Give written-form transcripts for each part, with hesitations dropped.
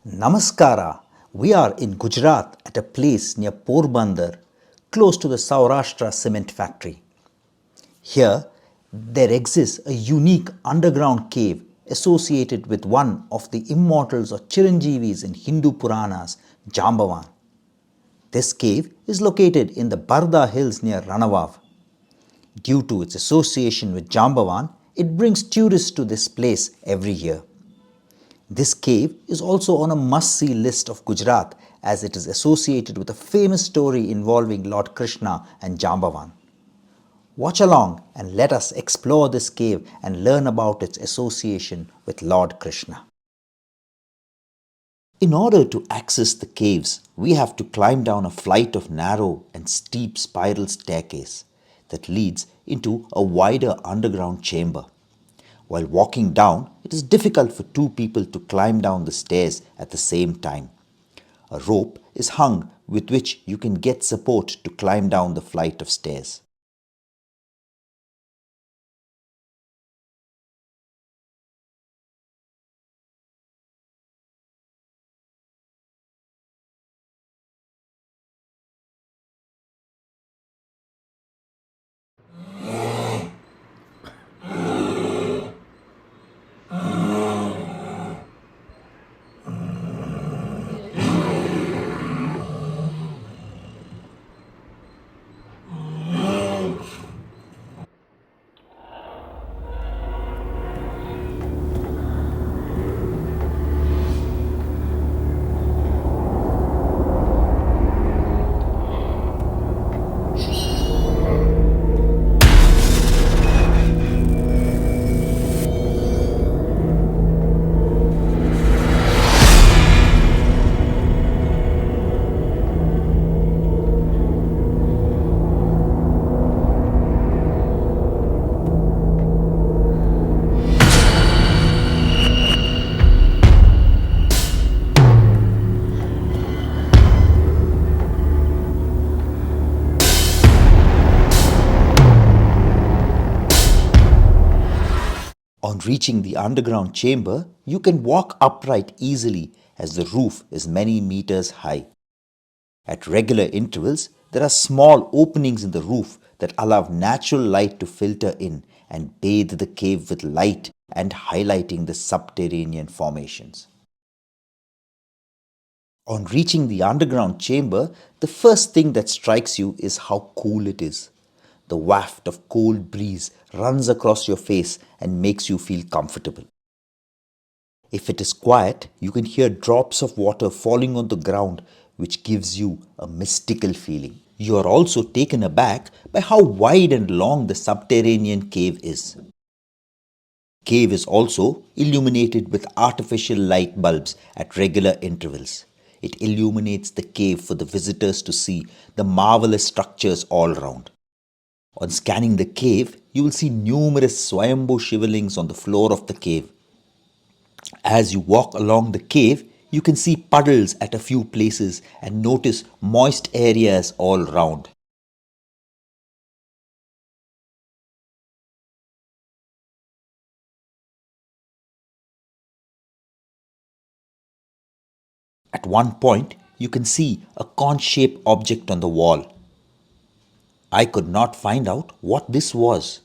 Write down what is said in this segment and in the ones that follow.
Namaskara. We are in Gujarat at a place near Porbandar, close to the Saurashtra cement factory. Here, there exists a unique underground cave associated with one of the immortals or chiranjeevis in Hindu Puranas, Jambawan. This cave is located in the Barda hills near Ranavav. Due to its association with Jambawan, it brings tourists to this place every year. This cave is also on a must-see list of Gujarat as it is associated with a famous story involving Lord Krishna and Jambavan. Watch along and let us explore this cave and learn about its association with Lord Krishna. In order to access the caves, we have to climb down a flight of narrow and steep spiral staircase that leads into a wider underground chamber. While walking down, it is difficult for two people to climb down the stairs at the same time. A rope is hung with which you can get support to climb down the flight of stairs. On reaching the underground chamber, you can walk upright easily as the roof is many meters high. At regular intervals, there are small openings in the roof that allow natural light to filter in and bathe the cave with light and highlighting the subterranean formations. On reaching the underground chamber, the first thing that strikes you is how cool it is. The waft of cold breeze runs across your face and makes you feel comfortable. If it is quiet, you can hear drops of water falling on the ground, which gives you a mystical feeling. You are also taken aback by how wide and long the subterranean cave is. The cave is also illuminated with artificial light bulbs at regular intervals. It illuminates the cave for the visitors to see the marvelous structures all around. On scanning the cave, you will see numerous swayambhu shivalings on the floor of the cave. As you walk along the cave, you can see puddles at a few places and notice moist areas all round. At one point, you can see a conch-shaped object on the wall. I could not find out what this was.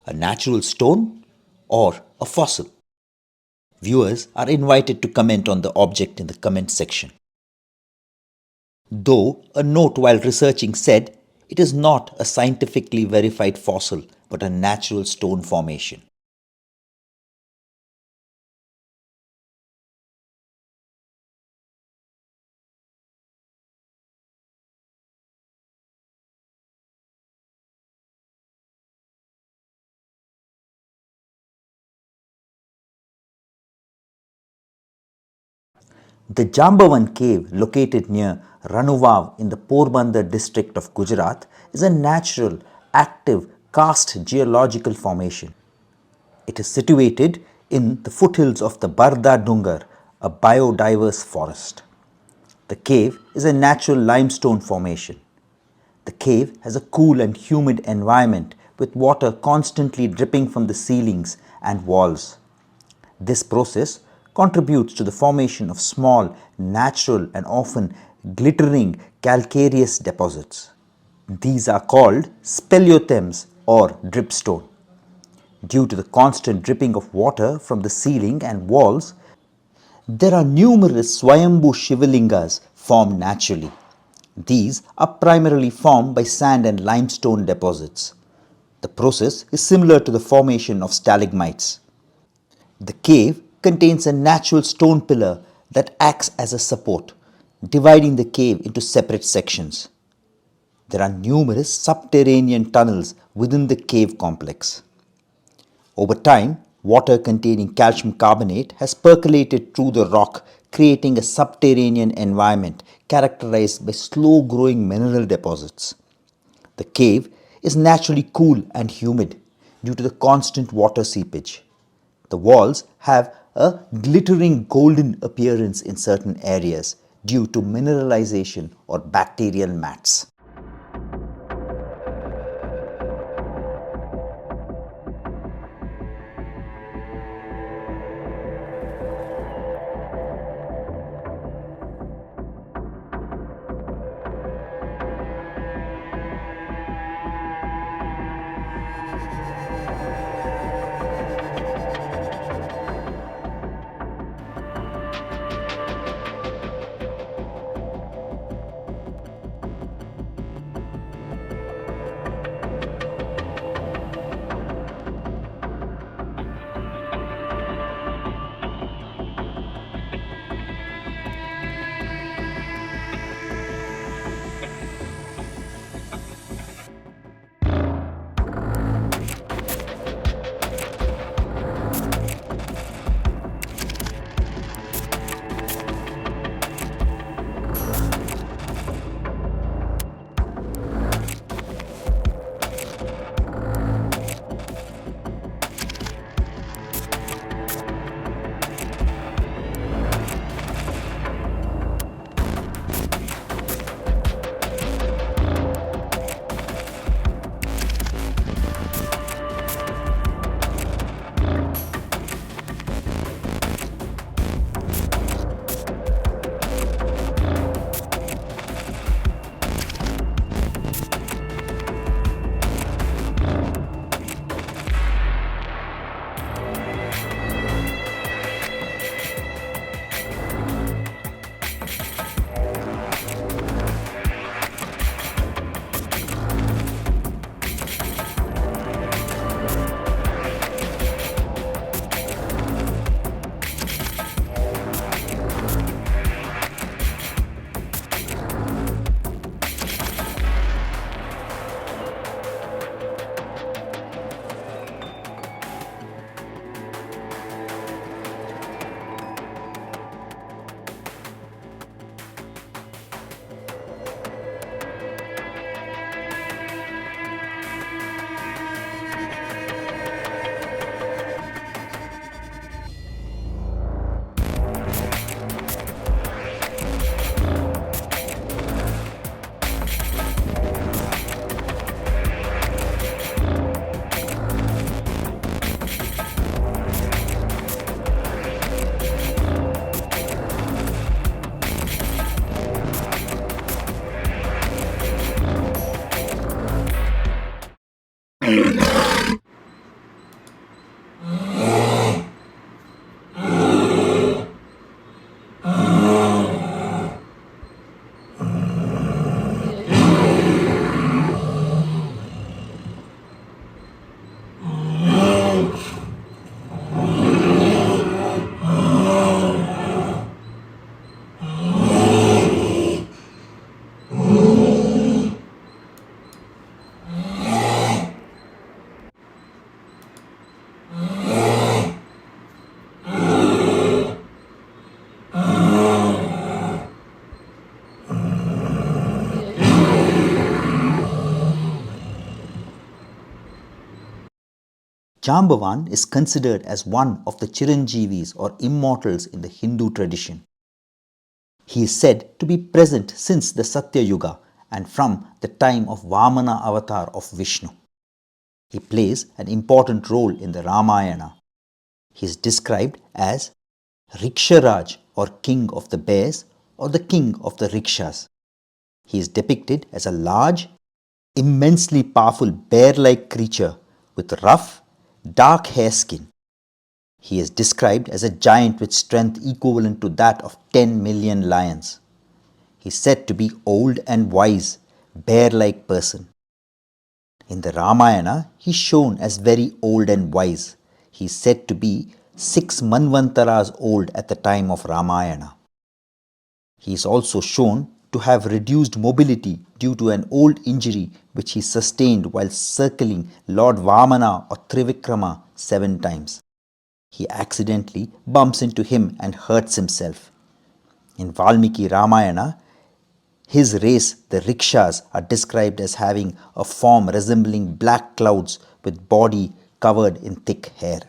A natural stone or a fossil? Viewers are invited to comment on the object in the comment section. Though a note while researching said it is not a scientifically verified fossil but a natural stone formation. The Jambawan cave, located near Ranavav in the Porbandar district of Gujarat, is a natural, active, karst geological formation. It is situated in the foothills of the Barda Dungar, a biodiverse forest. The cave is a natural limestone formation. The cave has a cool and humid environment with water constantly dripping from the ceilings and walls. This process contributes to the formation of small, natural and often glittering calcareous deposits. These are called speleothems or dripstone. Due to the constant dripping of water from the ceiling and walls, there are numerous swayambhu shivalingas formed naturally. These are primarily formed by sand and limestone deposits. The process is similar to the formation of stalagmites. The cave contains a natural stone pillar that acts as a support, dividing the cave into separate sections. There are numerous subterranean tunnels within the cave complex. Over time, water containing calcium carbonate has percolated through the rock, creating a subterranean environment characterized by slow growing mineral deposits. The cave is naturally cool and humid due to the constant water seepage. The walls have a glittering golden appearance in certain areas due to mineralization or bacterial mats. Jambawan is considered as one of the chiranjeevis or immortals in the Hindu tradition. He is said to be present since the Satya Yuga and from the time of Vamana avatar of Vishnu. He plays an important role in the Ramayana. He is described as Riksharaj or king of the bears or the king of the rickshaws. He is depicted as a large, immensely powerful bear-like creature with rough, dark hair skin. He is described as a giant with strength equivalent to that of 10 million lions. He is said to be old and wise, bear-like person. In the Ramayana, he is shown as very old and wise. He is said to be 6 Manvantaras old at the time of Ramayana. He is also shown to have reduced mobility due to an old injury which he sustained while circling Lord Vamana or Trivikrama 7 times. He accidentally bumps into him and hurts himself. In Valmiki Ramayana, his race, the rickshaws, are described as having a form resembling black clouds with body covered in thick hair.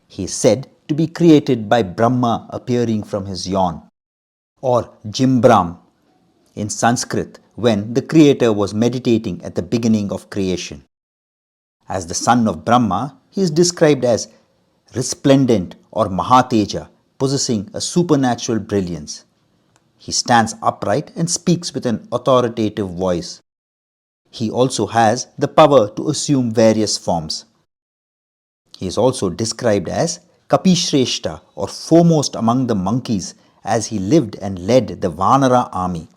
He is said to be created by Brahma appearing from his yawn, or Jimbram in Sanskrit, when the creator was meditating at the beginning of creation. As the son of Brahma, he is described as resplendent or Mahateja, possessing a supernatural brilliance. He stands upright and speaks with an authoritative voice. He also has the power to assume various forms. He is also described as Kapishreshta or foremost among the monkeys, as he lived and led the Vanara army.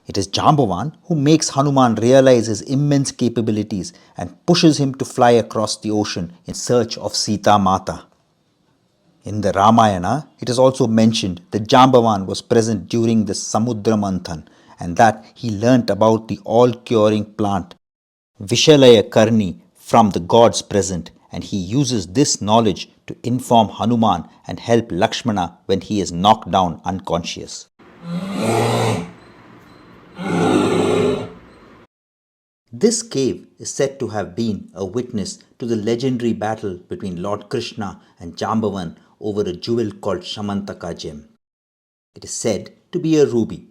It is Jambawan who makes Hanuman realize his immense capabilities and pushes him to fly across the ocean in search of Sita Mata. In the Ramayana, it is also mentioned that Jambavan was present during the Samudra Manthan and that he learnt about the all-curing plant Vishalaya Karni from the gods present, and he uses this knowledge to inform Hanuman and help Lakshmana when he is knocked down unconscious. This cave is said to have been a witness to the legendary battle between Lord Krishna and Jambavan over a jewel called Syamantaka gem. It is said to be a ruby.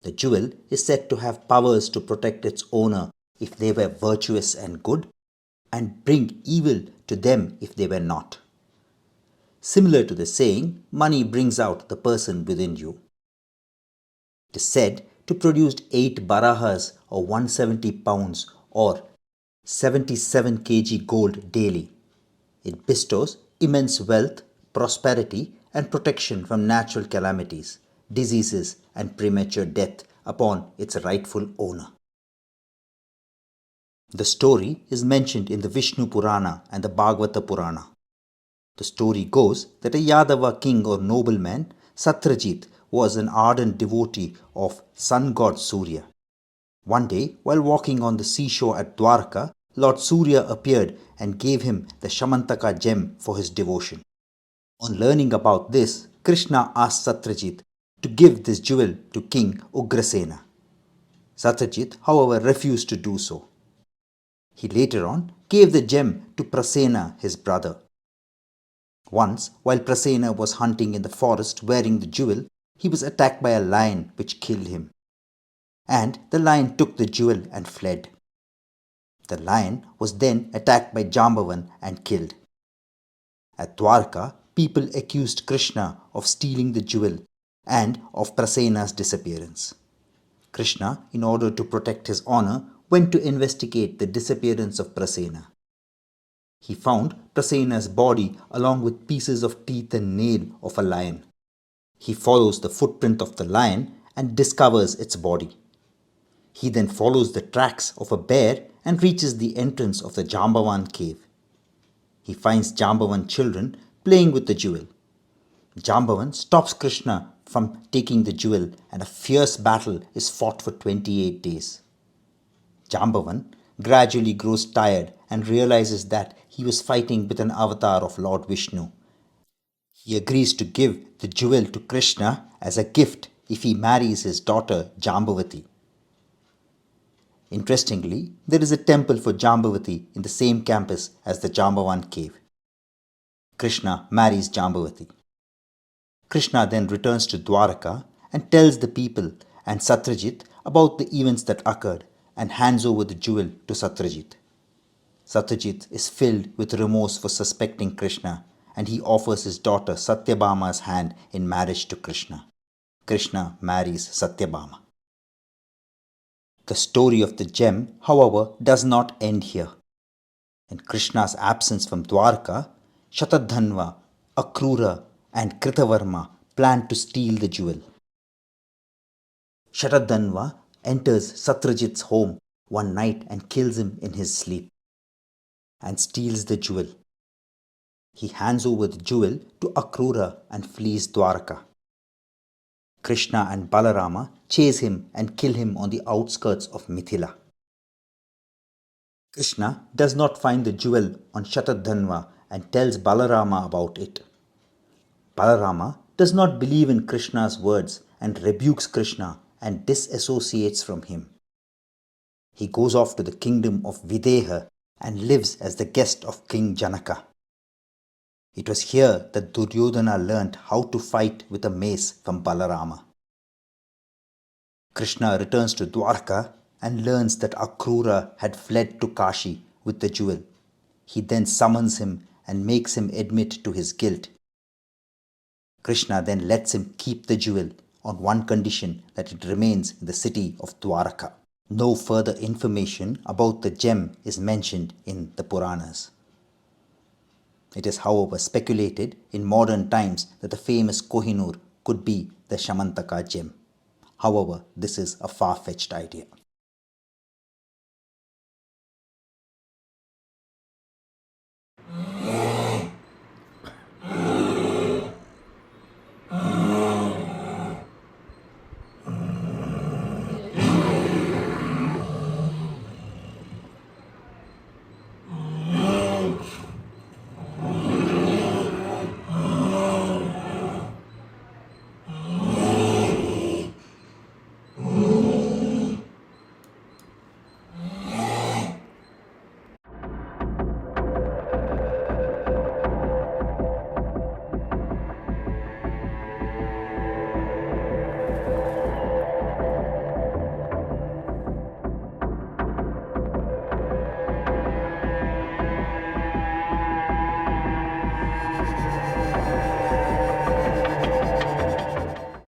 The jewel is said to have powers to protect its owner if they were virtuous and good, and bring evil to them if they were not. Similar to the saying, money brings out the person within you. It is said to produce 8 barahas or 170 pounds or 77 kg gold daily. It bestows immense wealth, prosperity, and protection from natural calamities, diseases, and premature death upon its rightful owner. The story is mentioned in the Vishnu Purana and the Bhagavata Purana. The story goes that a Yadava king or nobleman, Satrajit, was an ardent devotee of sun god Surya. One day, while walking on the seashore at Dwarka, Lord Surya appeared and gave him the Syamantaka gem for his devotion. On learning about this, Krishna asked Satrajit to give this jewel to King Ugrasena. Satyajit, however, refused to do so. He later on gave the gem to Prasena, his brother. Once, while Prasena was hunting in the forest wearing the jewel, he was attacked by a lion which killed him. And the lion took the jewel and fled. The lion was then attacked by Jambavan and killed. At Dwarka, people accused Krishna of stealing the jewel and of Prasena's disappearance. Krishna, in order to protect his honor, went to investigate the disappearance of Prasena. He found Prasena's body along with pieces of teeth and nail of a lion. He follows the footprint of the lion and discovers its body. He then follows the tracks of a bear and reaches the entrance of the Jambawan cave. He finds Jambawan children playing with the jewel. Jambavan stops Krishna from taking the jewel and a fierce battle is fought for 28 days. Jambavan gradually grows tired and realizes that he was fighting with an avatar of Lord Vishnu. He agrees to give the jewel to Krishna as a gift if he marries his daughter Jambavati. Interestingly, there is a temple for Jambavati in the same campus as the Jambawan cave. Krishna marries Jambavati. Krishna then returns to Dwaraka and tells the people and Satrajit about the events that occurred and hands over the jewel to Satrajit. Satyajit is filled with remorse for suspecting Krishna and he offers his daughter Satyabhama's hand in marriage to Krishna. Krishna marries Satyabhama. The story of the gem, however, does not end here. In Krishna's absence from Dwarka, Shatadhanva, Akrura, and Kritavarma plan to steal the jewel. Shatadhanva enters Satrajit's home one night and kills him in his sleep and steals the jewel. He hands over the jewel to Akrura and flees Dwarka. Krishna and Balarama chase him and kill him on the outskirts of Mithila. Krishna does not find the jewel on Shatadhanva and tells Balarama about it. Balarama does not believe in Krishna's words and rebukes Krishna and disassociates from him. He goes off to the kingdom of Videha and lives as the guest of King Janaka. It was here that Duryodhana learnt how to fight with a mace from Balarama. Krishna returns to Dwarka and learns that Akrura had fled to Kashi with the jewel. He then summons him and makes him admit to his guilt. Krishna then lets him keep the jewel on one condition, that it remains in the city of Dwaraka. No further information about the gem is mentioned in the Puranas. It is, however, speculated in modern times that the famous Kohinoor could be the Syamantaka gem. However, this is a far-fetched idea.